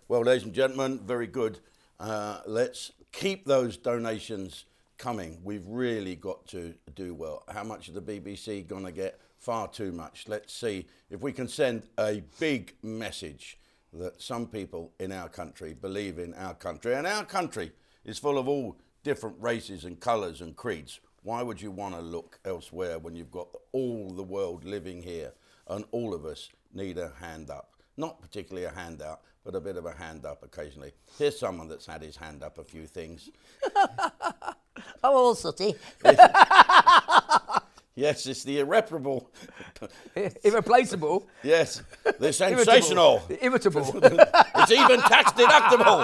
Well, ladies and gentlemen, very good. Let's keep those donations coming. We've really got to do well. How much is the BBC going to get? Far too much. Let's see if we can send a big message that some people in our country believe in our country. And our country is full of all different races and colours and creeds. Why would you want to look elsewhere when you've got all the world living here? And all of us need a hand up. Not particularly a handout, but a bit of a hand up occasionally. Here's someone that's had his hand up a few things. Oh, all sooty. Yes, it's the irreparable. Irreplaceable. Yes, the sensational. Irritable. It's even tax deductible.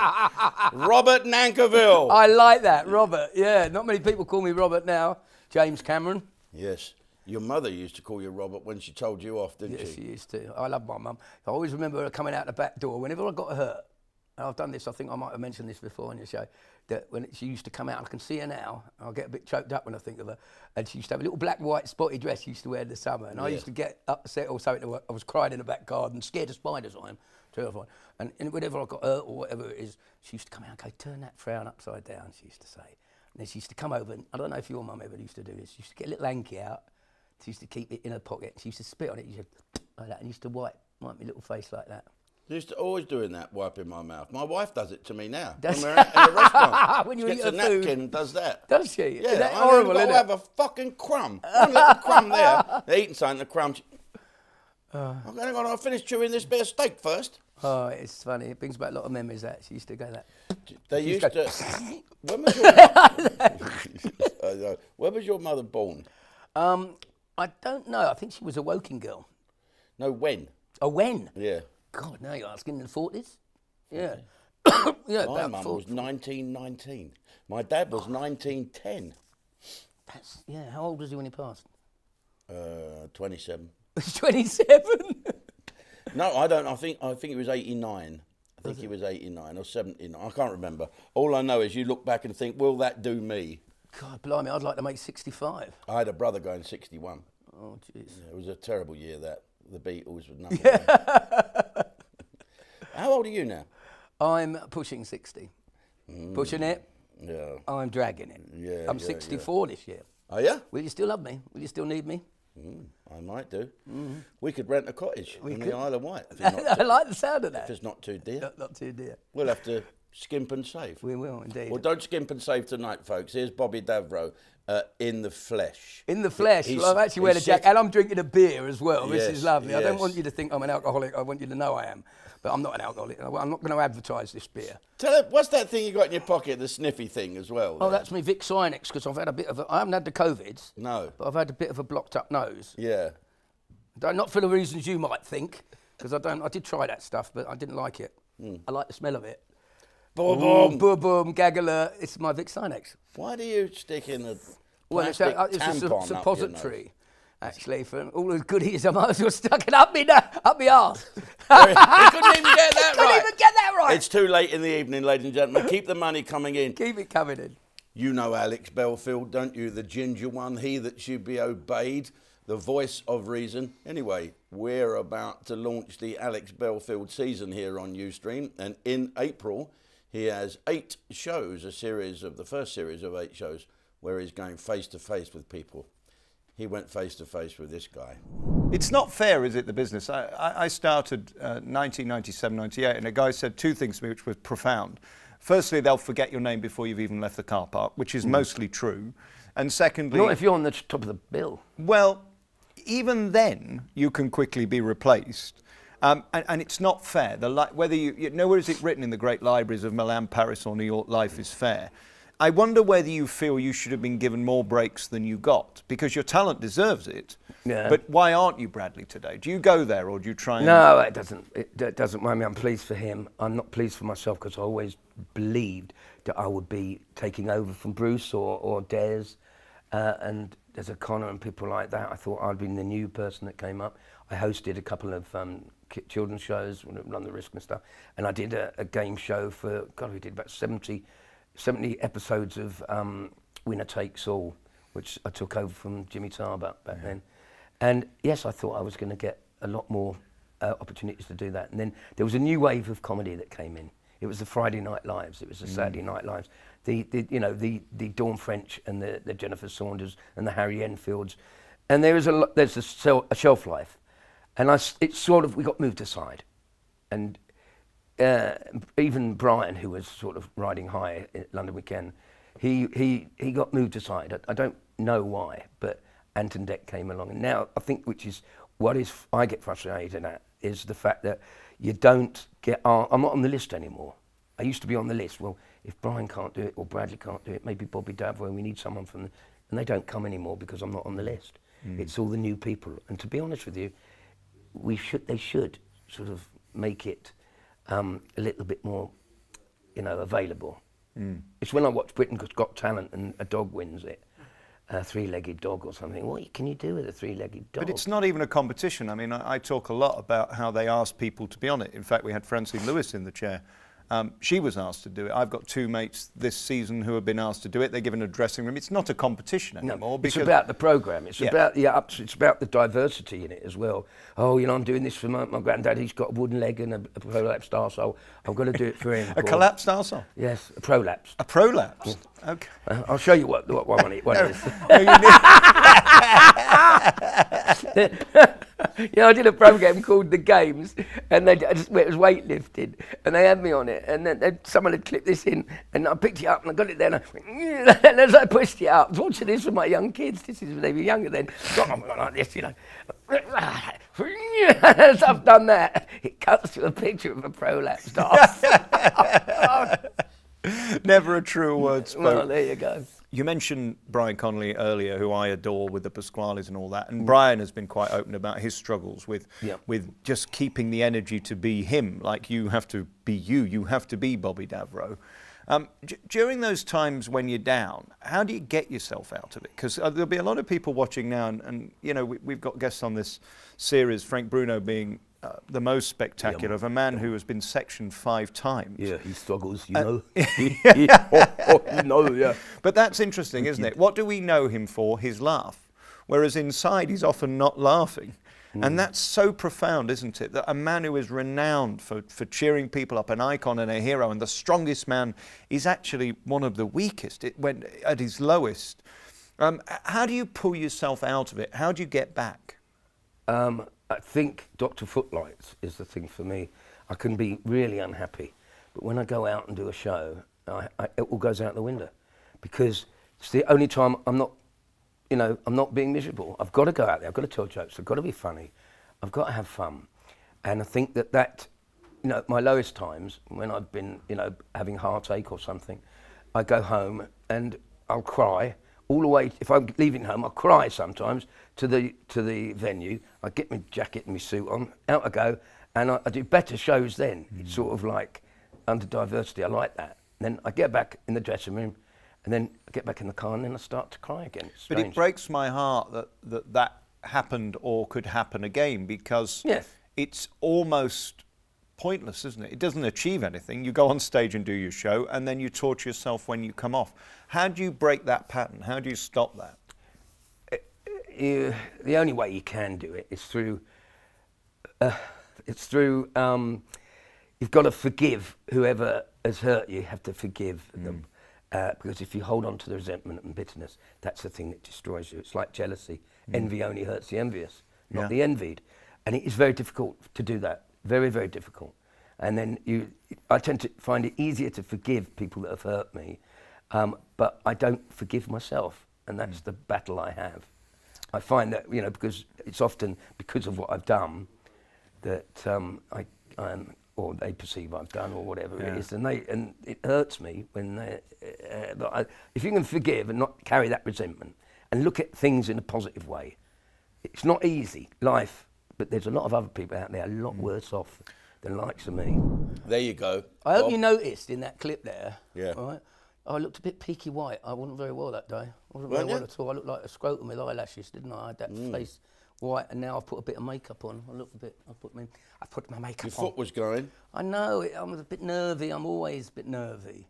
Robert Nankerville. I like that, Robert. Yeah, not many people call me Robert now. James Cameron. Yes. Your mother used to call you Robert when she told you off, didn't she? Yes, she used to. I love my mum. I always remember her coming out the back door whenever I got hurt. And I've done this, I think I might have mentioned this before on your show, that when she used to come out, I can see her now, I'll get a bit choked up when I think of her, and she used to have a little black, white, spotted dress she used to wear in the summer, and I used to get upset or something. I was crying in the back garden, scared of spiders, I am, terrified. And whenever I got hurt or whatever it is, she used to come out and go, turn that frown upside down, she used to say. And then she used to come over, and I don't know if your mum ever used to do this, she used to get a little hanky out, she used to keep it in her pocket, she used to spit on it, like that, and used to wipe my little face like that. She used to always doing that, wiping my mouth. My wife does it to me now. Does when we're in a restaurant. when you she eat gets a food. napkin and does that. Does she? Yeah, Is that I horrible, got isn't to it? have a fucking crumb. One little crumb there. They're eating something, the crumb. I'm going to finish chewing this bit of steak first. Oh, it's funny. It brings back a lot of memories, that. She used to go that. They used to... When was your... When was your mother born? I don't know. I think she was a Woking girl. No, when? Oh, when? Yeah. God, now you're asking, in the 40s? Yeah. My Yeah, about mum was 1919. My dad was 1910. That's, yeah, how old was he when he passed? 27. 27? No, I don't. I think he was 89. I think he was 89 or 79. I can't remember. All I know is you look back and think, will that do me? God, blimey, I'd like to make 65. I had a brother going 61. Oh, jeez. Yeah, it was a terrible year, that. The Beatles were number one. How old are you now? I'm pushing 60. Pushing it. Yeah. I'm dragging it. Yeah. I'm 64 this year. Oh, yeah? Will you still love me? Will you still need me? I might do. We could rent a cottage in the Isle of Wight. I like the sound of that. If it's not too dear. Not too dear. We'll have to skimp and save. We will, indeed. Well, don't skimp and save tonight, folks. Here's Bobby Davro in the flesh. In the flesh. Well, I'm actually wearing a jacket, and I'm drinking a beer as well. Yes, This is lovely. I don't yes. want you to think I'm an alcoholic. I want you to know I am. But I'm not an alcoholic. I'm not going to advertise this beer. Tell her, what's that thing you got in your pocket, the sniffy thing as well? Oh, there? that's me Vic Sinex, because I've had a bit of a... I haven't had the COVIDs. No. But I've had a bit of a blocked up nose. Yeah. Not for the reasons you might think, because I did try that stuff, but I didn't like it. I like the smell of it. Boom, boom. Boom, boom, gag alert. It's my Vic Sinex. Why do you stick in a Well, plastic it's a tampon suppository, actually, for all the goodies. I might as well stuck it up me arse. You couldn't even get that Couldn't right. even get that right. It's too late in the evening, ladies and gentlemen. Keep the money coming in. Keep it coming in. You know Alex Belfield, don't you? The ginger one, he that should be obeyed, the voice of reason. Anyway, we're about to launch the Alex Belfield season here on Ustream, and in April, he has 8 shows, the first series of 8 shows, where he's going face to face with people. He went face to face with this guy. It's not fair, is it, the business? I started 1997, 98, and a guy said 2 things to me which were profound. Firstly, they'll forget your name before you've even left the car park, which is mostly true. And secondly... Not if you're on the top of the bill. Well, even then, you can quickly be replaced. And it's not fair. Whether nowhere is it written in the great libraries of Milan, Paris, or New York, life is fair. I wonder whether you feel you should have been given more breaks than you got, because your talent deserves it. Yeah. But why aren't you Bradley today? Do you go there, or do you try and... No, it doesn't. It doesn't mind me. I'm pleased for him. I'm not pleased for myself, because I always believed that I would be taking over from Bruce or Des, and there's a Connor and people like that. I thought I'd been the new person that came up. I hosted a couple of children's shows, Run the Risk and stuff, and I did a game show for, God, we did about 70 episodes of Winner Takes All, which I took over from Jimmy Tarbuck back then. And yes, I thought I was going to get a lot more opportunities to do that. And then there was a new wave of comedy that came in. It was the Friday Night Lives. It was the Saturday Night Lives. The Dawn French and the Jennifer Saunders and the Harry Enfields. And there's a shelf life. And it's sort of, we got moved aside. And even Brian, who was sort of riding high at London Weekend, he got moved aside. I don't know why, but Anton Deck came along. And now I think, I get frustrated at, is the fact that you don't get, I'm not on the list anymore. I used to be on the list. Well, if Brian can't do it or Bradley can't do it, maybe Bobby Davro, we need someone from and they don't come anymore because I'm not on the list. It's all the new people. And to be honest with you, they should sort of make it a little bit more, available. It's when I watch Britain's Got Talent and a dog wins it. A three-legged dog or something. What can you do with a three-legged dog? But it's not even a competition. I mean, I talk a lot about how they ask people to be on it. In fact, we had Francine Lewis in the chair. She was asked to do it. I've got 2 mates this season who have been asked to do it. They're given a dressing room. It's not a competition anymore. It's about the programme. It's about it's about the diversity in it as well. Oh, I'm doing this for my granddad. He's got a wooden leg and a prolapsed arsehole. I've got to do it for him. A collapsed arsehole? Yes, a prolapsed. A prolapsed? Okay. I'll show you what one it is. I did a programme called The Games, and it was weightlifting, and they had me on it, and then someone had clipped this in, and I picked it up, and I got it there, and as I pushed it up, I was watching this with my young kids. This is when they were younger then. I'm like this, As I've done that, it cuts to a picture of a prolapsed arse. Never a true word spoken. Well, there you go. You mentioned Brian Connolly earlier, who I adore with the Pasquales and all that. And Brian has been quite open about his struggles with just keeping the energy to be him. Like, you have to be you have to be Bobby Davro. During those times when you're down, how do you get yourself out of it? Because there'll be a lot of people watching now, and we've got guests on this series, Frank Bruno being the most spectacular, of a man who has been sectioned 5 times. Yeah, he struggles, you know. But that's interesting, isn't it? What do we know him for? His laugh. Whereas inside, he's often not laughing. And that's so profound, isn't it? That a man who is renowned for cheering people up, an icon and a hero, and the strongest man, is actually one of the weakest when at his lowest. How do you pull yourself out of it? How do you get back? I think Dr. Footlights is the thing for me. I can be really unhappy, but when I go out and do a show, it all goes out the window, because it's the only time I'm not, I'm not being miserable. I've got to go out there. I've got to tell jokes. I've got to be funny. I've got to have fun. And I think that my lowest times, when I've been, having heartache or something, I go home and I'll cry all the way. If I'm leaving home, I'll cry sometimes to the venue. I get my jacket and my suit on, out I go, and I do better shows then. It's sort of like under diversity. I like that. And then I get back in the dressing room, and then I get back in the car, and then I start to cry again. But it breaks my heart that happened or could happen again, because it's almost pointless, isn't it? It doesn't achieve anything. You go on stage and do your show, and then you torture yourself when you come off. How do you break that pattern? How do you stop that? The only way you can do it is through. You've got to forgive whoever has hurt you. You have to forgive them, because if you hold on to the resentment and bitterness, that's the thing that destroys you. It's like jealousy. Envy only hurts the envious, not the envied, and it is very difficult to do that. Very, very difficult. And then I tend to find it easier to forgive people that have hurt me, but I don't forgive myself, and that's the battle I have. I find that, because it's often because of what I've done that or they perceive I've done, or whatever it is, and it hurts me when if you can forgive and not carry that resentment and look at things in a positive way. It's not easy, life, but there's a lot of other people out there a lot worse off than likes of me. There you go. I hope you noticed in that clip there, yeah. Right, I looked a bit peaky white. I wasn't very well that day. I wasn't very well at all. I looked like a scrotum with eyelashes, didn't I? I had that face white, and now I've put a bit of makeup on. I look a bit, I put my makeup on. Your foot was going? I know, I'm a bit nervy. I'm always a bit nervy.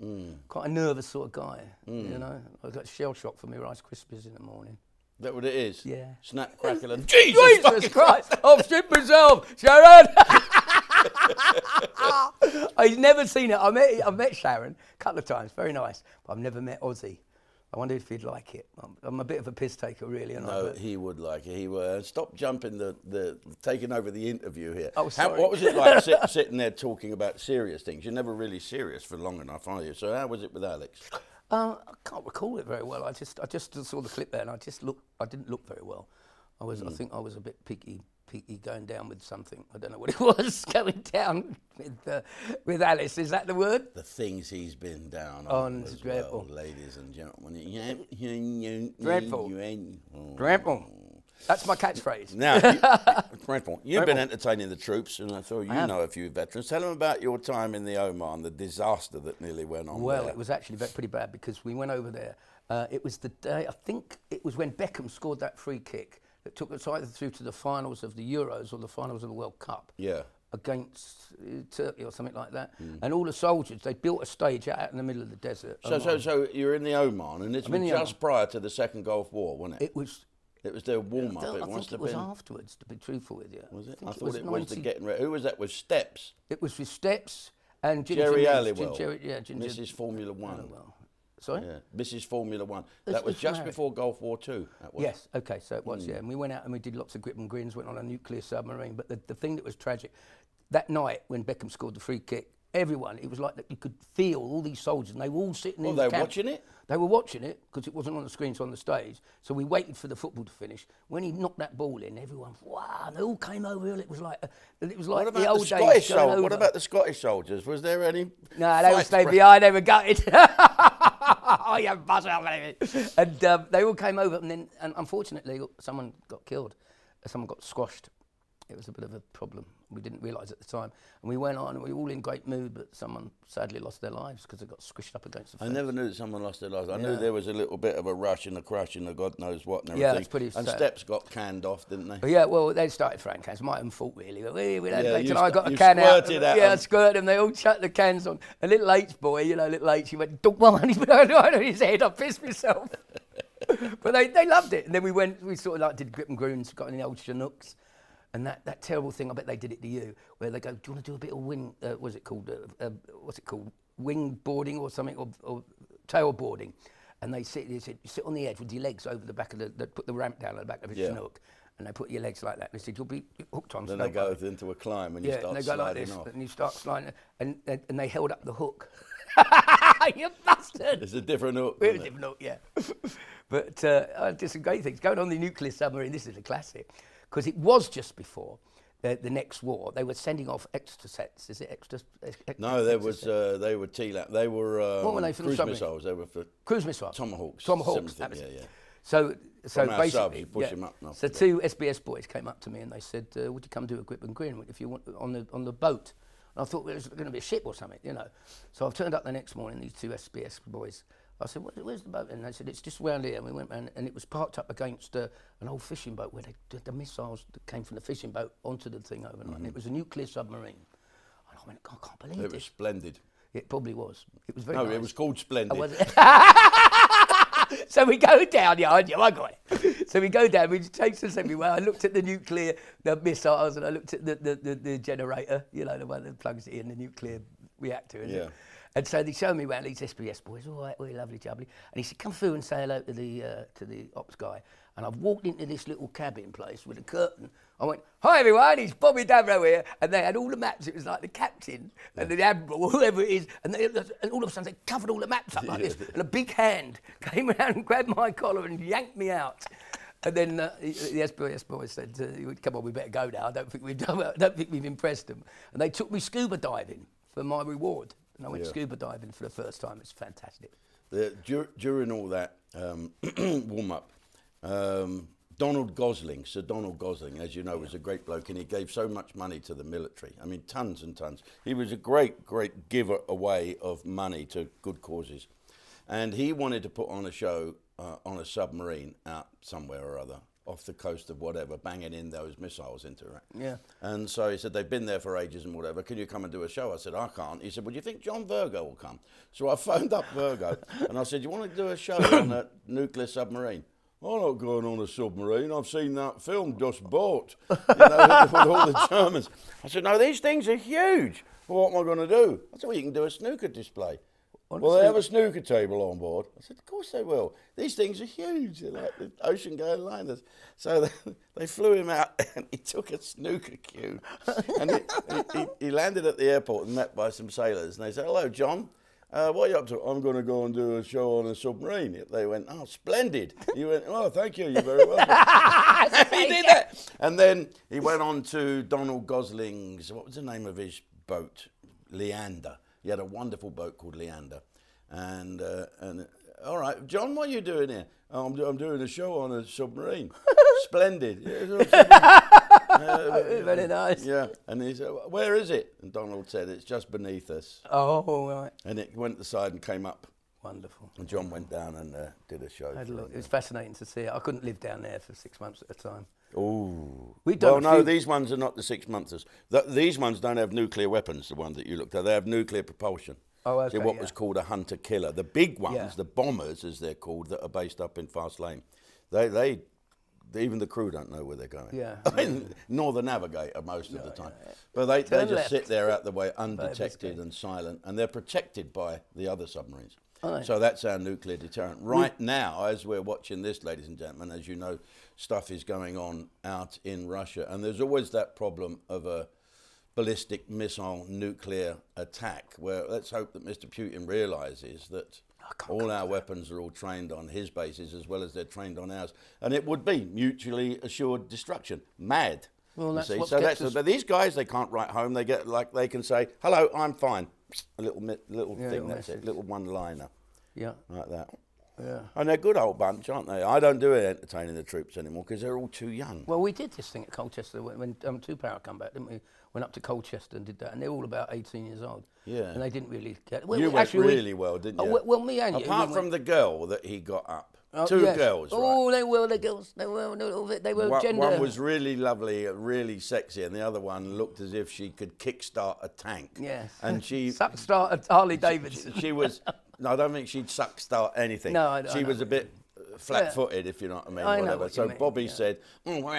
Quite a nervous sort of guy, I got shell shock for my Rice Krispies in the morning. that what it is? Yeah. Snap, crackle, and Jesus Christ! I've shit myself, Sharon. I've never seen it. I've met Sharon a couple of times. Very nice, but I've never met Ozzy. I wonder if he'd like it. I'm a bit of a piss taker, really. And no, he would like it. He would. Stop jumping taking over the interview here. Oh, sorry. What was it like sitting there talking about serious things? You're never really serious for long enough, are you? So how was it with Alex? I can't recall it very well. I just saw the clip there, and I didn't look very well. I think I was a bit peaky going down with something. I don't know what it was going down with Alice. Is that the word? The things he's been down on as dreadful. well, ladies and gentlemen. Dreadful. Dreadful. That's my catchphrase. Now, dreadful. You've been entertaining the troops, and I thought you know a few veterans. Tell them about your time in the Oman, the disaster that nearly went on. Well, there. it was actually pretty bad because we went over there. It was the day, I think it was when Beckham scored that free kick that took us either through to the finals of the Euros or the finals of the World Cup. Yeah. Against Turkey or something like that. And all the soldiers, they built a stage out in the middle of the desert. So you're in the Oman, and this was just prior to the Second Gulf War, wasn't it? It was their warm-up. I think it was afterwards, to be truthful with you. Was it? I thought it was the getting ready. Who was that with Steps? It was with Steps and Jerry Halliwell. Mrs. Formula One. Sorry? Yeah, Mrs. Formula One. That was just before Gulf War II. That was. Yes, okay, so it was, yeah. And we went out and we did lots of grip and grins, went on a nuclear submarine. But the thing that was tragic, that night when Beckham scored the free kick, everyone, it was like that you could feel all these soldiers, and they were all sitting in the camp. They were watching it? They were watching it, because it wasn't on the screens on the stage. So we waited for the football to finish. When he knocked that ball in, everyone, wow, and they all came over. It was like the old days. What about the Scottish soldiers? Was there any? No, they were staying behind, they were gutted. Oh, you buzzer, baby. And they all came over, and unfortunately, someone got killed. Someone got squashed. It was a bit of a problem. We didn't realise at the time. And we went on, and we were all in great mood, but someone sadly lost their lives because they got squished up against the fence. I never knew that someone lost their lives. I knew there was a little bit of a rush and a crash and a God knows what and everything. Yeah, that's pretty sad. And Steps got canned off, didn't they? Yeah, well, they started throwing cans. My own fault, really. I got a can out. I squirted them. They all chucked the cans on. A little H boy, little H, he went, dunk one, he put it on his head. I pissed myself. But they loved it. And then we sort of like did grip and groons, got in the old Chinooks. And that terrible thing, I bet they did it to you, where they go, do you want to do a bit of wing, what's it called, wing boarding or something, or tail boarding? And they said, you sit on the edge with your legs over the back of they put the ramp down at the back of a Chinook, and they put your legs like that. And they said, you'll be hooked on. Then they go into a climb and you start and they go sliding like this, off. and you start sliding, and they held up the hook. You bastard! It's a different hook. It was a different hook, yeah. But I did some great things. Going on the nuclear submarine, this is a classic. Because it was just before the next war. They were sending off extra sets. Is it extra? No, they were TLAP. They were what were they for cruise the missiles. They were for cruise missiles. Tomahawks. Tomahawks. That was So from our basically, subs, you push them up. So two SBS boys came up to me and they said, "Would you come do a grip and grin if you want on the boat?" And I thought it was going to be a ship or something, So I've turned up the next morning. These two SBS boys. I said, where's the boat? And they said, it's just round here. And we went round, and it was parked up against an old fishing boat where they did the missiles that came from the fishing boat onto the thing overnight. And it was a nuclear submarine. And I went, I can't believe it. It was splendid. It probably was. It was very nice. No, it was called Splendid. So we go down, I got it. So we go down, we chased us everywhere. I looked at the missiles, and I looked at the generator, the one that plugs it in, the nuclear reactor. And so they showed me around these SBS boys, all right, we're lovely, jubbly. And he said, come through and say hello to the ops guy. And I've walked into this little cabin place with a curtain. I went, hi everyone, it's Bobby Davro here. And they had all the maps. It was like the captain and the admiral, whoever it is. And all of a sudden they covered all the maps up like this. And a big hand came around and grabbed my collar and yanked me out. And then the SBS boys said, come on, we better go now. I don't think we've impressed them. And they took me scuba diving for my reward. And I went scuba diving for the first time. It's fantastic. During all that warm-up, Sir Donald Gosling, as you know, was a great bloke, and he gave so much money to the military. I mean, tons and tons. He was a great, great giver away of money to good causes. And he wanted to put on a show on a submarine out somewhere or other, off the coast of whatever, banging in those missiles into it. Yeah. And so he said, they've been there for ages and whatever, can you come and do a show? I said, I can't. He said, well, do you think John Virgo will come? So I phoned up Virgo and I said, you want to do a show on a nuclear submarine? I'm not going on a submarine. I've seen that film just bought, with all the Germans. I said, no, these things are huge. Well, what am I going to do? I said, well, you can do a snooker display. Well, they have a snooker table on board. I said, of course they will. These things are huge. They're like the ocean-going liners. So they flew him out and he took a snooker cue. And he landed at the airport and met by some sailors. And they said, hello, John. What are you up to? I'm going to go and do a show on a submarine. They went, oh, splendid. He went, oh, thank you. You're very welcome. He did that. And then he went on to Donald Gosling's, what was the name of his boat? Leander. He had a wonderful boat called Leander. And all right, John, what are you doing here? Oh, I'm doing a show on a submarine. Splendid. Very nice. Yeah. And he said, where is it? And Donald said, it's just beneath us. Oh, right. And it went to the side and came up. Wonderful. And John went down and did a show. It was fascinating to see it. I couldn't live down there for 6 months at a time. Oh. Well, no, these ones are not the 6 monthers. These ones don't have nuclear weapons, the one that you looked at. They have nuclear propulsion. Oh, okay, what was called a hunter-killer. The big ones, the bombers, as they're called, that are based up in Fast Lane, even the crew don't know where they're going. Yeah. I mean, nor the navigator most of the time. But they just sit there out the way, undetected and silent, and they're protected by the other submarines. Right. So that's our nuclear deterrent. Right now, as we're watching this, ladies and gentlemen, as you know, stuff is going on out in Russia, and there's always that problem of a ballistic missile nuclear attack, where let's hope that Mr. Putin realises that all our weapons are all trained on his bases as well as they're trained on ours, and it would be mutually assured destruction. Mad. Well, that's what but these guys, they can't write home. They get they can say, "Hello, I'm fine." A little thing. That's it. Little one-liner. Yeah. Like that. Yeah. And they're a good old bunch, aren't they? I don't do it entertaining the troops anymore because they're all too young. Well, we did this thing at Colchester when Two Power come back, didn't we? Went up to Colchester and did that, and they're all about 18 years old. Yeah. And they didn't really get it. Well, you went really well, didn't you? Well, me and you. Apart from the girl that he got up. Two girls, right? Oh, they were the girls. They were gender. One was really lovely, really sexy, and the other one looked as if she could kickstart a tank. Yes. And she... Start a Harley Davidson. She was... No, I don't think she'd start anything. No, I don't. She was a bit flat-footed, if you know what I mean, whatever. So Bobby said, trample.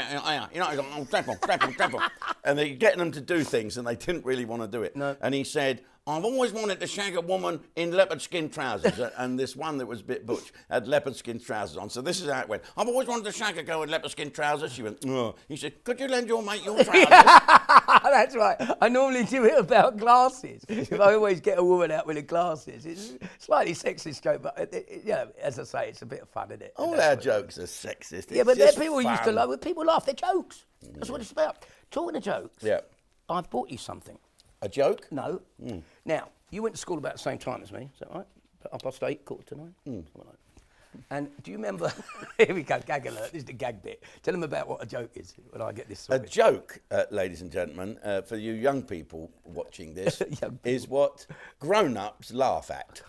And they're getting them to do things, and they didn't really want to do it. No. And he said, I've always wanted to shag a woman in leopard skin trousers. And this one that was a bit butch had leopard skin trousers on. So this is how it went. I've always wanted to shag a girl in leopard skin trousers. She went, oh. He said, could you lend your mate your trousers? That's right. I normally do it about glasses. If I always get a woman out with the glasses. It's slightly sexist joke, but as I say, it's a bit of fun, isn't it? All our jokes are sexist. Yeah, but people used to love it. People laugh. They're jokes. That's what it's about. Talking of jokes. Yeah. I've bought you something. A joke? No. Now, you went to school about the same time as me, is that right? 8:30, 8:45? And do you remember, here we go, gag alert, this is the gag bit. Tell them about what a joke is when I get this sorted. A joke, ladies and gentlemen, for you young people watching this, is what grown-ups laugh at.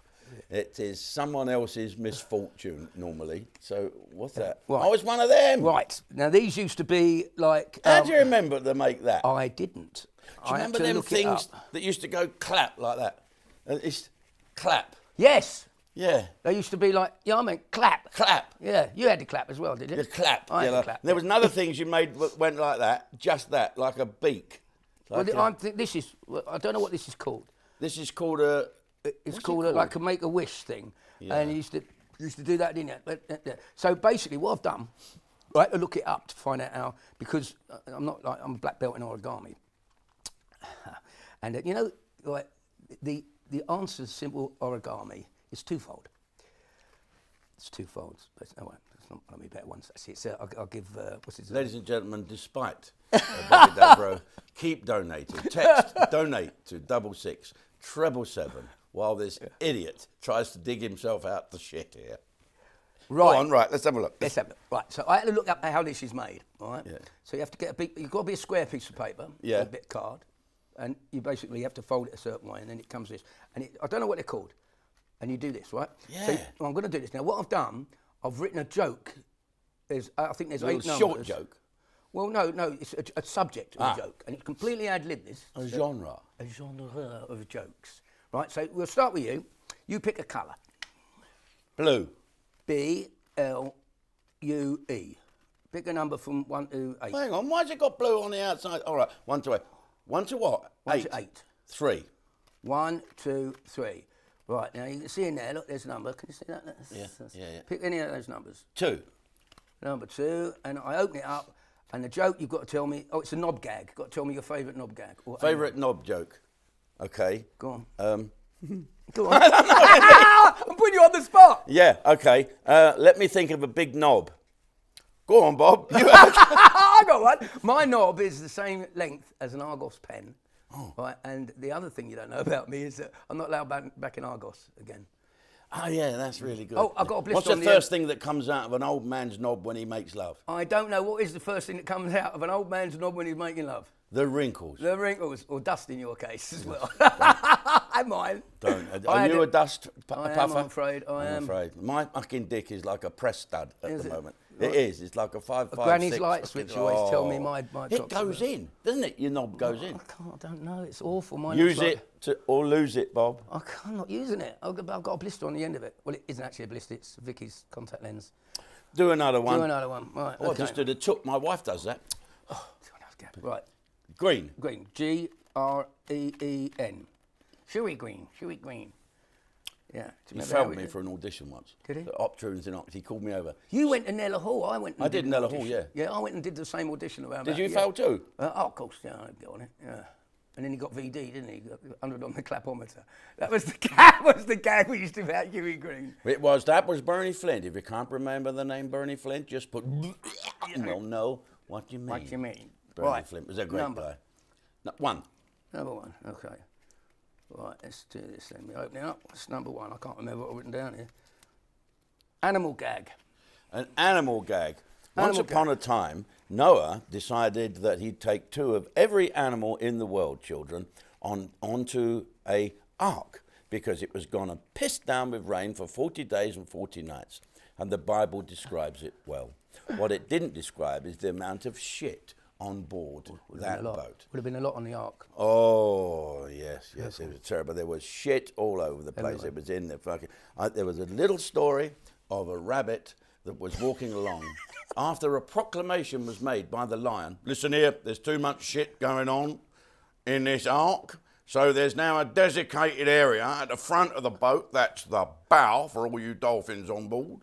It is someone else's misfortune, normally. So, what's that? Right. I was one of them. Right. Now, these used to be like... How do you remember to make that? I didn't. Do you remember them things that used to go clap like that? It's clap. Yes. Yeah. They used to be like, I meant clap. Clap. Yeah. You had to clap as well, did you? The clap. I had to clap. There was another things you made that went like that, just that, like a beak. Like well, this is, I don't know what this is called. This is called a... It's called like a make-a-wish thing. Yeah. And you used to do that, didn't you? So basically what I've done, I had to look it up to find out how, because I'm a black belt in origami. And you know, like the answer to simple origami is twofold. It's twofold. But no, it's not one of my better ones. Actually, so I'll give what's his name? Ladies and gentlemen, despite Bobby Davro, keep donating. Text donate to 66 777 while this idiot tries to dig himself out the shit here. Right. Go on, right, let's have a look. Let's have a look. Right, so I had to look up how this is made, all right? Yeah. So you have to get you've got to be a square piece of paper, or a bit of card, and you basically have to fold it a certain way, and then it comes this. And I don't know what they're called. And you do this, right? Yeah. So I'm going to do this. Now, what I've done, I've written a joke. I think there's 8 numbers. Short joke? Well, no, it's a subject of a joke, and it's completely ad-libbed this. A genre? A genre of jokes. Right, so we'll start with you. You pick a colour. Blue. B-L-U-E. U-E. Pick a number from 1 to 8. Hang on, why's it got blue on the outside? All right, 1 to 8. 1 to what? 1 to 8. 3. 1, 2, 3. Right, now you can see in there, look, there's a number. Can you see that? Yeah. Pick any of those numbers. 2. Number 2, and I open it up, and the joke you've got to tell me, it's a knob gag. You've got to tell me your favourite knob gag. Favourite knob joke. Okay. Go on. Go on. I'm putting you on the spot. Yeah, okay. Let me think of a big knob. Go on, Bob. I got one. My knob is the same length as an Argos pen. Oh. Right, and the other thing you don't know about me is that I'm not allowed back in Argos again. Oh, yeah, that's really good. Oh, I've got a blister. What's the first thing that comes out of an old man's knob when he makes love? I don't know. What is the first thing that comes out of an old man's knob when he's making love? The wrinkles. The wrinkles, or dust in your case as well. And mine. Don't. Are you a dust puffer? I'm afraid I am. I'm afraid. My fucking dick is like a press stud at the moment. It is. It's like a 5.56. Granny's light switch. You always tell me my it goes in, doesn't it? Your knob goes in. I don't know. It's awful. Mine use it or lose it, Bob. I'm not using it. I've got a blister on the end of it. Well, it isn't actually a blister. It's Vicky's contact lens. Do another one. Do another one. Right. Oh, okay. I just did a took. My wife does that. Oh, right. Green. Green. G-R-E-E-N. Chewy green. Chewy green. Yeah. He failed me for an audition once. Did he? The Optunes in Oct. He called me over. You went to Nella Hall. I went. And I did Nella Hall, yeah. Yeah, I went and did the same audition around. Did you fail too? Oh, of course, yeah, I got on it. Yeah. And then he got VD, didn't he? Got 100 on the clapometer. That was the gag. Was the gag we used to about Huey Green. That was Bernie Flint. If you can't remember the name Bernie Flint, just put. And we'll know what you mean. What you mean? Bernie Flint was a great guy. One. Number 1. Okay. Right, let's do this. Let me open it up. What's number 1? I can't remember what I've written down here. Animal gag. An animal gag. Once upon a time, Noah decided that he'd take 2 of every animal in the world, children, onto a ark because it was going to piss down with rain for 40 days and 40 nights. And the Bible describes it well. What it didn't describe is the amount of shit on board that boat. Would have been a lot on the ark. Oh, yes, it was terrible. There was shit all over the place. It was in the fucking... there was a little story of a rabbit that was walking along after a proclamation was made by the lion. Listen here, there's too much shit going on in this ark, so there's now a designated area at the front of the boat, that's the bow for all you dolphins on board,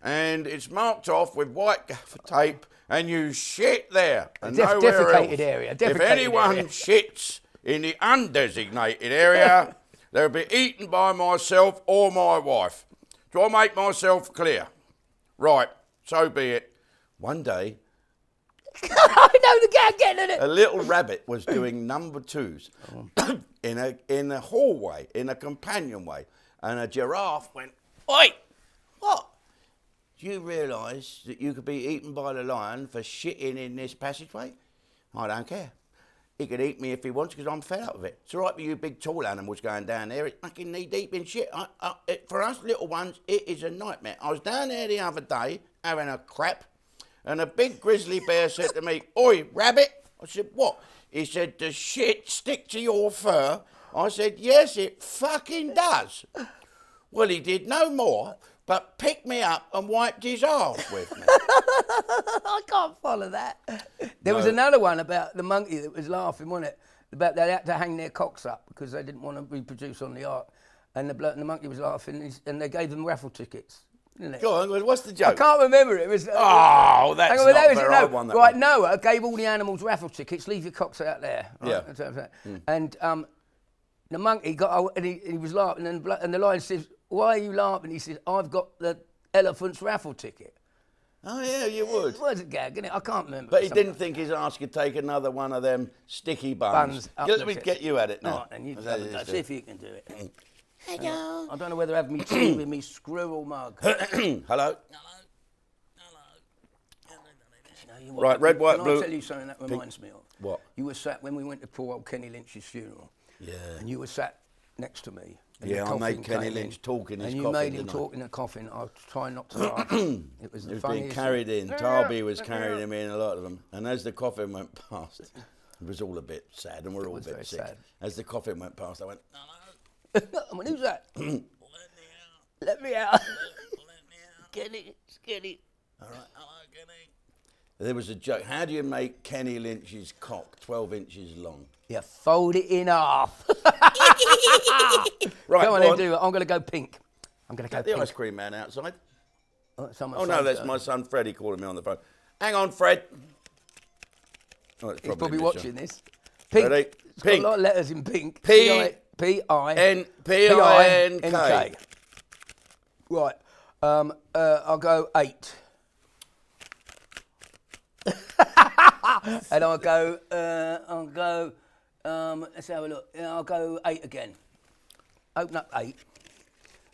and it's marked off with white gaffer tape, and you shit there and nowhere else. Area. If anyone shits in the undesignated area, they'll be eaten by myself or my wife. Do I make myself clear? Right, so be it. One day, I know the gag getting it. A little rabbit was doing number 2s in a hallway, in a companionway, and a giraffe went, "Oi, what? Do you realise that you could be eaten by the lion for shitting in this passageway? I don't care. He could eat me if he wants because I'm fed up with it. It's all right for you big tall animals going down there. It's fucking knee deep in shit. For us little ones, it is a nightmare. I was down there the other day having a crap and a big grizzly bear said to me, 'Oi, rabbit.' I said, 'What?' He said, 'Does shit stick to your fur?' I said, 'Yes, it fucking does.' Well, he did no more but picked me up and wiped his arse with me. I can't follow that. There was another one about the monkey that was laughing, wasn't it? About they had to hang their cocks up because they didn't want to reproduce on the ark. And the monkey was laughing and they gave them raffle tickets. Didn't it? Go on, what's the joke? I can't remember it. It was, oh, that's not fair. I won that right, one. Noah gave all the animals raffle tickets. Leave your cocks out there. Right? Yeah. And the monkey got and he was laughing, and the lion says, "Why are you laughing?" He said, "I've got the elephant's raffle ticket." Oh yeah, you would. It was a gag, isn't it? I can't remember. But he didn't think his ass could take another one of them sticky buns. Let me get you at it now. Right, and you see if you can do it. Hello. I don't know whether I have me tea with me squirrel mug. Hello. You know, right, red, white, blue. blue. I'll tell you something that reminds me of. What? You were sat when we went to poor old Kenny Lynch's funeral. Yeah. And you were sat next to me. Yeah, I made Kenny Lynch talk in his coffin. And you made him talk in a coffin. I was trying not to laugh. It was the funniest. Being carried in. Tarby was carrying him in, a lot of them. And as the coffin went past, it was all a bit sad, and we're all a bit sick. Sad. As the coffin went past, I went, "Hello." I went, "Who's that?" Let me out. Let me out. Let me out. Kenny, Kenny. All right, hello, Kenny. There was a joke. How do you make Kenny Lynch's cock 12 inches long? You fold it in half. Right, Come on, then, do it. I'm going to go pink. I'm going to go the pink. ice cream man outside. Oh, no, that's my son Freddie calling me on the phone. Hang on, Fred. Oh, He's probably watching this. Pink. Ready? It's Pink. got a lot of letters in pink. P-I-N-K. Right. I'll go 8. And I'll go, let's have a look. Yeah, I'll go 8 again. Open up 8.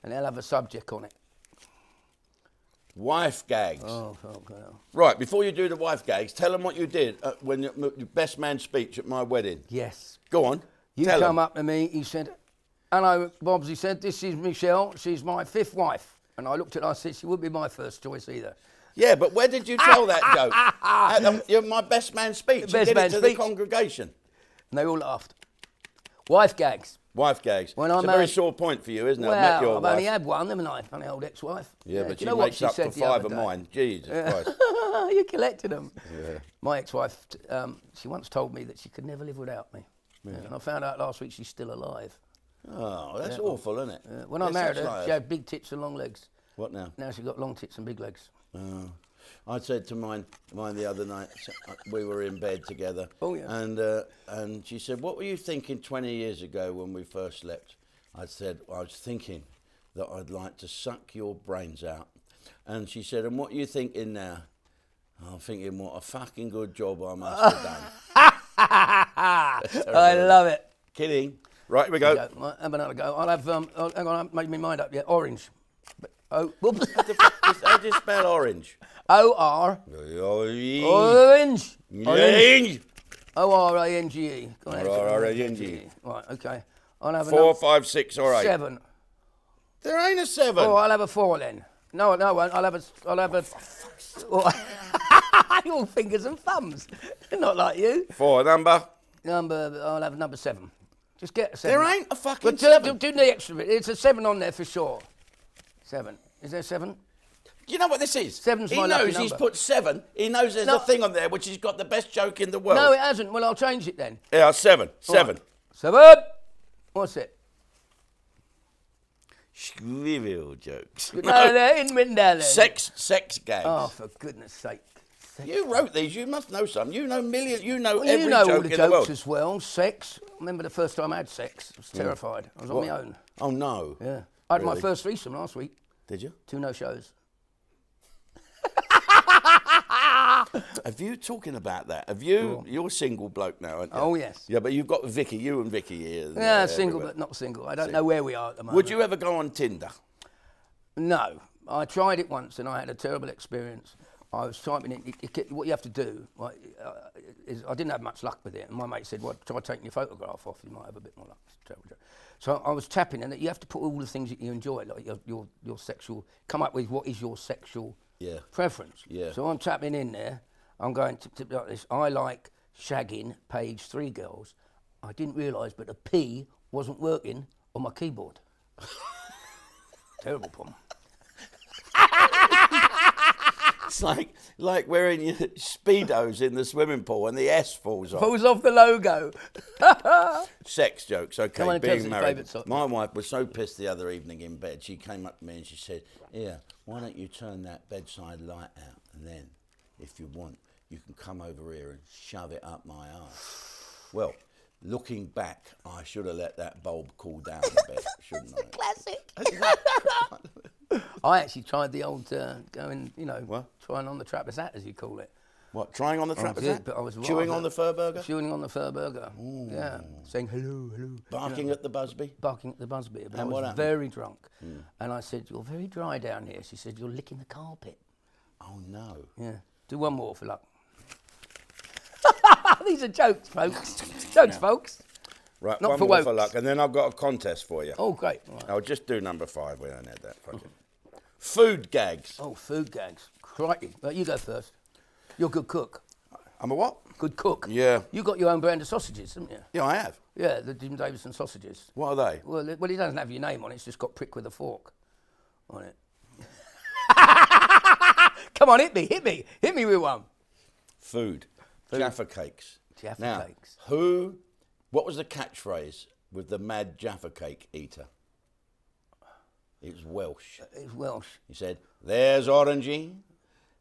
And they'll have a subject on it. Wife gags. Oh, okay. Right, before you do the wife gags, tell them what you did when your best man speech at my wedding. Yes. Go on. You tell come them. up to me, he said, hello, Bobs, he said, this is Michelle, she's my 5th wife. And I looked at her, I said, she wouldn't be my first choice either. Yeah, but where did you tell that joke? You're my best man speech. You did it to the congregation. And they all laughed. Wife gags. Wife gags. When it's a very sore point for you, isn't it? Well, I've met your I've wife. only had one, haven't I? My old ex-wife. Yeah, but you she know what makes she up said for the 5 other of day? mine. Jesus Christ. You collected them. Yeah. My ex-wife, she once told me that she could never live without me. Yeah. And I found out last week she's still alive. Oh, that's awful, isn't it? When I married her, she had big tits and long legs. What now? Now she's got long tits and big legs. Oh. I said to mine the other night, we were in bed together. Oh, yeah. And she said, what were you thinking 20 years ago when we first slept? I said, I was thinking that I'd like to suck your brains out. And she said, and what are you thinking now? I'm thinking, what a fucking good job I must have done. I love it. Kidding. Right, here we go. Have another go. I'll have, hang on, I made my mind up yet. Orange. Oh, whoops. How do you spell orange? O-R. Orange. Orange. Orange. O-R-A-N-G-E. O-R-A-N-G-E. Right, okay. I'll have 4, 5, 6, or 8. 7. There ain't a 7. Oh, I'll have a 4 then. No, I won't. I'll have a. Oh, your fingers and thumbs. Not like you. 4, number. I'll have number 7. Just get a 7. There ain't a fucking 7. Do the extra bit. It's a 7 on there for sure. 7. Is there 7? Do you know what this is? 7's he my lucky knows he's number. put 7. He knows there's a thing on there which has got the best joke in the world. No, it hasn't. Well, I'll change it then. Yeah, 7. 7. Right. 7. What's it? Trivial jokes. No, they're in written down there. Sex gags. Oh, for goodness sake. You wrote these. You must know some. You know millions. You know Well, every you know joke all the in the world. jokes as well. Sex. I remember the first time I had sex. I was terrified. I was on my own. Oh, no. Yeah. I had my Really? first threesome last week. Did you? 2 no-shows. Have you talking about that? Have you? You're a single bloke now, aren't you? Oh, yes. Yeah, but you've got Vicky. You and Vicky here. Yeah, single but not single. I don't know where we are at the moment. Would you ever go on Tinder? No. I tried it once and I had a terrible experience. I was typing in, what you have to do, is I didn't have much luck with it. And my mate said, well, try taking your photograph off, you might have a bit more luck. It's a terrible joke. So I was tapping and you have to put all the things that you enjoy, like your sexual, come up with what is your sexual preference. Yeah. So I'm tapping in there, I'm going to like this, I like shagging page 3 girls. I didn't realise, but the P wasn't working on my keyboard. Terrible problem. It's like wearing your Speedos in the swimming pool and the S falls off. Falls off the logo. Sex jokes, okay, Come on, being married. favourite song. My wife was so pissed the other evening in bed, she came up to me and she said, "Yeah, why don't you turn that bedside light out and then, if you want, you can come over here and shove it up my arse." Well, looking back, I should have let that bulb cool down a bit, shouldn't I? Classic. I actually tried the old going, trying on the trapper's hat, as you call it. What, trying on the trapper's hat? But I was chewing on the fur burger? Chewing on the fur burger, yeah. Saying hello, hello. Barking at the Busby? Barking at the Busby. But And I what was happened? very drunk. And I said, you're very dry down here. She said, you're licking the carpet. Oh, no. Yeah. Do one more for luck. These are jokes, folks. Jokes, folks. Right, Not one for more wokes. for luck, and then I've got a contest for you. Oh, great. Right. I'll just do number 5. We don't have that. Fucking. Food gags. Oh, food gags. Crikey. Right, you go first. You're a good cook. I'm a what? Good cook. Yeah. You got your own brand of sausages, haven't you? Yeah, I have. Yeah, the Jim Davidson sausages. What are they? Well, it doesn't have your name on it. It's just got prick with a fork on it. Come Come on, hit me with one. Food. Jaffa cakes. Jaffa cakes. What was the catchphrase with the mad Jaffa cake eater? It was Welsh. It was Welsh. He said, "There's Orangey,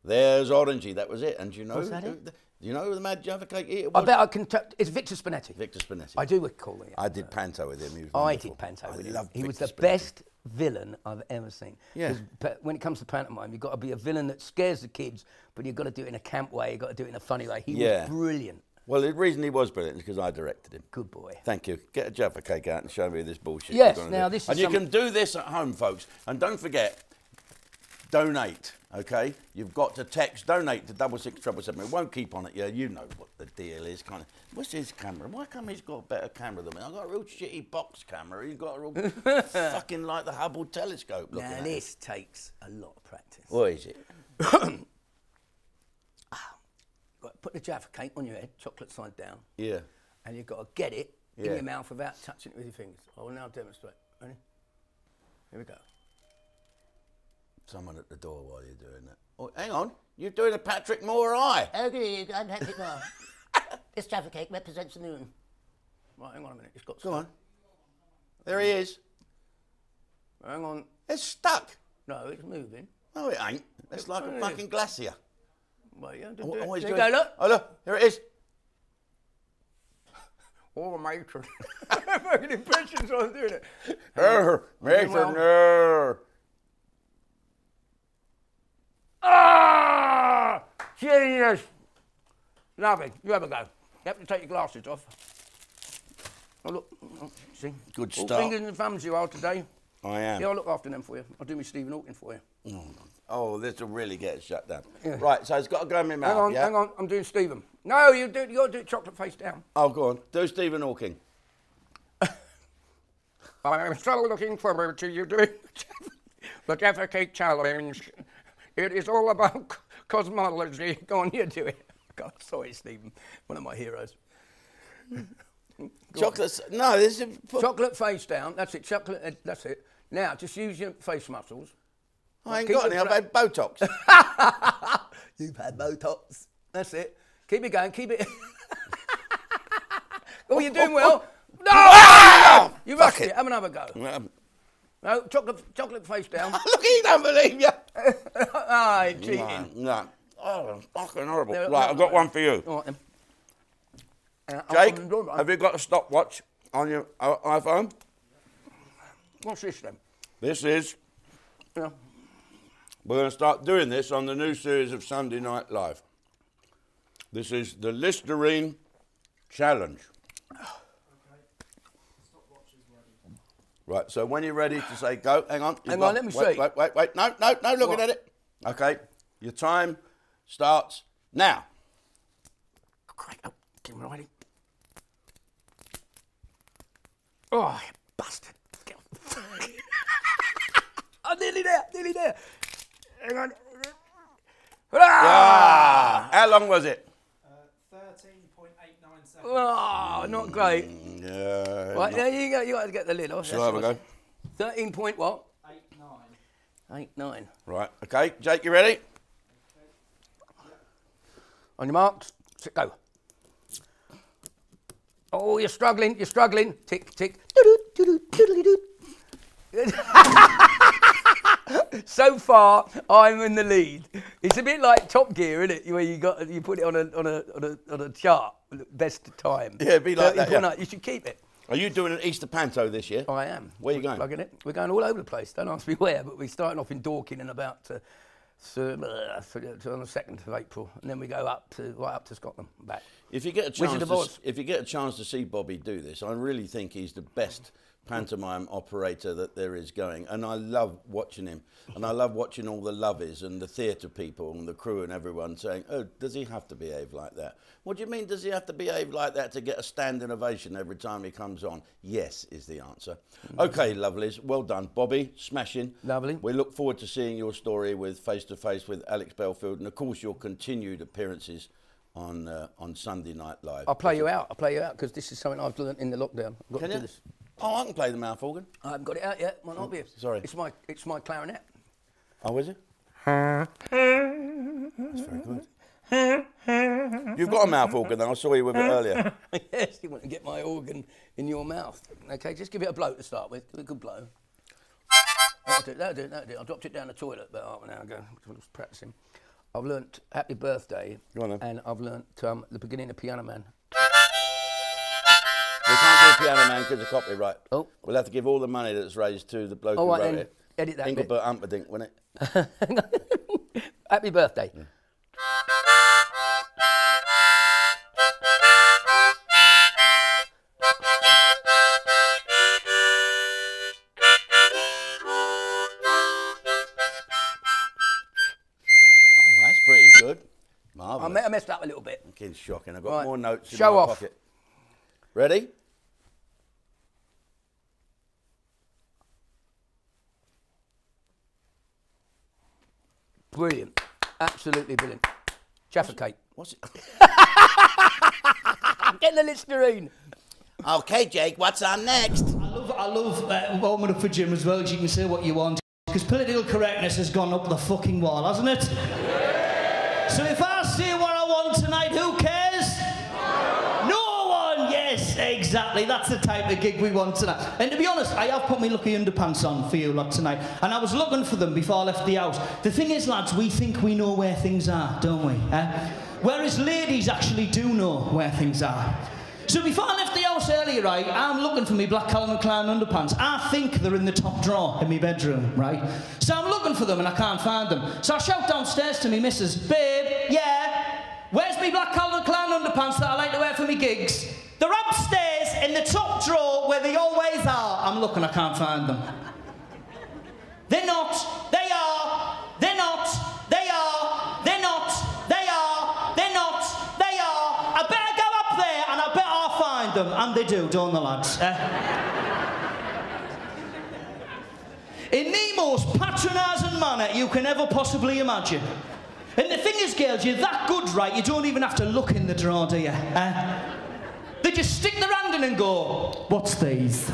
there's Orangey." That was it. And do you know? Was that it? Do you know who the mad Jaffa cake eater was? I bet I can. It's Victor Spinetti. Victor Spinetti. I do recall it. I did Panto with him. He was I wonderful. did Panto with I him. loved He was Victor the Spinetti. best villain I've ever seen. Yeah. When it comes to pantomime, you've got to be a villain that scares the kids, but you've got to do it in a camp way. You've got to do it in a funny way. He was brilliant. Well, the reason he was brilliant is because I directed him. Good boy. Thank you. Get a Jaffa cake out and show me this bullshit. Yes, you're gonna now do. this is And you can do this at home, folks. And don't forget, donate, okay? You've got to text donate to 66777. It won't keep on it. Yeah, you know what the deal is. Kind of. What's his camera? Why come he's got a better camera than me? I've got a real shitty box camera. He's got a real fucking like the Hubble telescope. Now this takes a lot of practice. What is it? Put the Jaffa cake on your head, chocolate side down. Yeah. And you've got to get it in Yeah. your mouth without touching it with your fingers. I will now demonstrate. Ready? Here we go. Someone at the door while you're doing that. Oh, hang on. You're doing a Patrick Moore eye. Okay, I'm Patrick Moore. This Jaffa cake represents the moon. Right, hang on a minute. It's got Go on. There he is. Hang on. It's stuck. No, it's moving. No, it ain't. It's like a fucking glacier. Wait, yeah, Oh, he's there you doing- go, look. Oh, look. Here it is. All the matron. Fucking impressions while I'm doing it. Mason. Ah! Genius! Lovely. You have a go. You have to take your glasses off. Oh, look. Oh, see? Good All start. fingers and thumbs you are today. I am. Yeah, I'll look after them for you. I'll do my Stephen Hawking for you. Oh, this will really get it shut down. Yeah. Right, so it's got to go in my mouth. Hang on, yeah? hang on. I'm doing Stephen. No, you got to do it chocolate face down. Oh, go on. Do Stephen Hawking. I'm so looking forward to you doing the Jaffa Cake Challenge. It is all about cosmology. Go on, you do it. God, sorry, Stephen. One of my heroes. Chocolate. No, this is. Chocolate face down. That's it. Chocolate. That's it. Now, just use your face muscles. I ain't Keep got it any. I've flat. had Botox. You've had Botox. That's it. Keep it going. Keep it. Oh, you're doing well. No! You rushed it. Have another go. No, chocolate face down. Look, he don't believe you. Ah, cheating. No. Oh, fucking horrible. No, Right, no, I've got one for you. All right, then. Jake, I'm doing mine. have you got a stopwatch on your iPhone? What's this then? This is. Yeah. We're going to start doing this on the new series of Sunday Night Live. This is the Listerine Challenge. Right, so when you're ready to say go, hang on. Hang on, let me see. Wait. No, looking What? at it. Okay, your time starts now. Great. Oh, get me ready. Oh, you bastard. I'm nearly there. Hang on. Ah! How long was it? 13.89 seconds. Oh, not great. Yeah. Right, there you go. You got to get the lid off. Shall I have a go? 13 point what? 8.9. 8.9. Right, okay. Jake, you ready? On your marks, go. Oh, you're struggling. Tick, tick. So far, I'm in the lead. It's a bit like Top Gear, isn't it? Where you put it on a chart, best time. Yeah, it'd be like that, yeah. You should keep it. Are you doing an Easter Panto this year? I am. Where are you going? Plugging it. We're going all over the place. Don't ask me where, but we're starting off in Dorking and about to on the 2nd of April, and then we go right up to Scotland and back. If you get a Wizard of Oz. if you get a chance to see Bobby do this, I really think he's the best pantomime operator that there is going, and I love watching him, and I love watching all the lovies and the theatre people and the crew and everyone saying, "Oh, does he have to behave like that?" What do you mean? Does he have to behave like that to get a standing ovation every time he comes on? Yes, is the answer. Okay, lovelies, well done, Bobby. Smashing. Lovely. We look forward to seeing your story with face to face with Alex Belfield, and of course your continued appearances on Sunday Night Live. I'll play you out because this is something I've learned in the lockdown. I've got Can to you? do this. Oh, I can play the mouth organ. I haven't got it out yet. Might not be. Sorry. It's my clarinet. Oh, is it? That's very good. You've got a mouth organ, though. I saw you with it earlier. Yes, you want to get my organ in your mouth. Okay, just give it a blow to start with. Give it a good blow. That'll do. I dropped it down the toilet about half an hour ago. I was practicing. I've learnt Happy Birthday. Go on then. And I've learnt the beginning of Piano Man. We can't do Piano Man because of copyright. Oh. We'll have to give all the money that's raised to the bloke who Right, wrote then. it. Edit that Engelbert Humperdinck, wasn't it? Happy Birthday. Yeah. Pretty good. Marvellous. I messed up a little bit. Okay, shocking. I've got more notes in Show my off. pocket. Ready? Brilliant. Absolutely brilliant. Jaffa Cake. What's it? Get the Listerine. Okay, Jake, what's on next? I love warming up for Jim as well, as you can say what you want. Because political correctness has gone up the fucking wall, hasn't it? So if I say what I want tonight, who cares? No one! Yes, exactly. That's the type of gig we want tonight. And to be honest, I have put my lucky underpants on for you lot tonight. And I was looking for them before I left the house. The thing is, lads, we think we know where things are, don't we? Whereas ladies actually do know where things are. So before I left the house earlier, right, I'm looking for my black Calvin Klein underpants. I think they're in the top drawer in my bedroom, right? So I'm looking for them and I can't find them. So I shout downstairs to me missus, babe, yeah, where's my black Calvin Klein underpants that I like to wear for my gigs? They're upstairs in the top drawer where they always are. I'm looking, I can't find them. They're not, they are, they're not, they are, they're not, they are, they're not, they are. I better go up there and I better find them. And they do, don't the lads? In the most patronising manner you can ever possibly imagine. And the thing is, girls, you're that good, right, you don't even have to look in the drawer, do you? They just stick their hand in and go, what's these?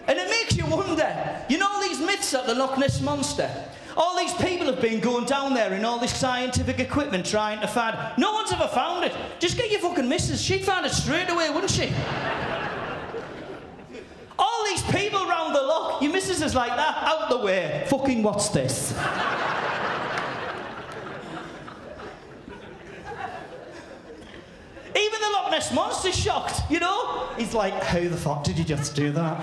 And it makes you wonder, you know all these myths at the Loch Ness Monster? All these people have been going down there in all this scientific equipment trying to find it. No one's ever found it. Just get your fucking missus. She'd find it straight away, wouldn't she? All these people round the loch, your missus is like that, out the way. Fucking what's this? Even the Loch Ness Monster's shocked, you know? He's like, how the fuck did you just do that?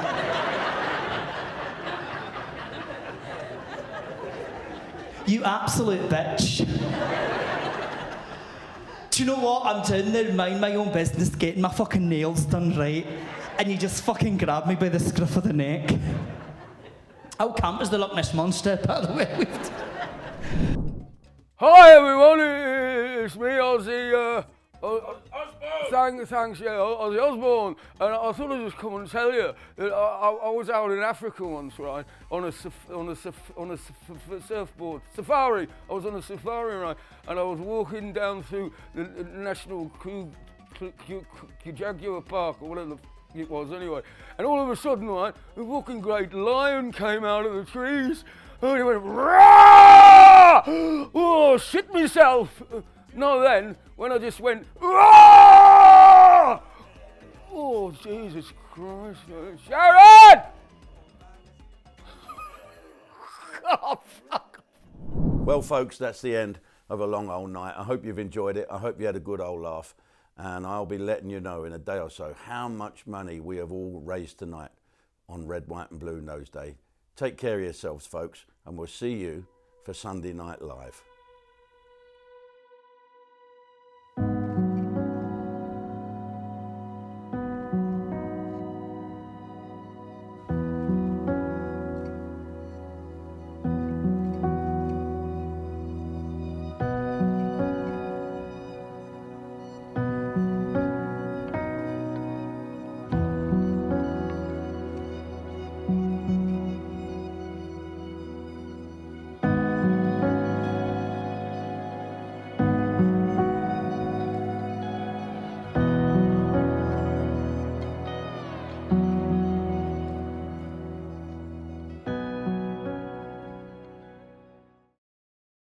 You absolute bitch. Do you know what? I'm down there, mind my own business, getting my fucking nails done right, and you just fucking grab me by the scruff of the neck. How camp is the Loch Ness Monster, by the way? Hi everyone, it's me, Ozzy. Thanks, yeah, Ozzy Osbourne. And I thought I'd just come and tell you that I was out in Africa once, right, on a surfboard safari. I was on a safari, right, and I was walking down through the National Jaguar Park, or whatever it was anyway. And all of a sudden, right, a fucking great lion came out of the trees, and he went, "Rah! Oh, shit myself." No, then, when I just went, "Rah! Oh, Jesus Christ, Sharon!" Oh, fuck. Well, folks, that's the end of a long old night. I hope you've enjoyed it. I hope you had a good old laugh. And I'll be letting you know in a day or so how much money we have all raised tonight on Red, White and Blue Nose Day. Take care of yourselves, folks, and we'll see you for Sunday Night Live.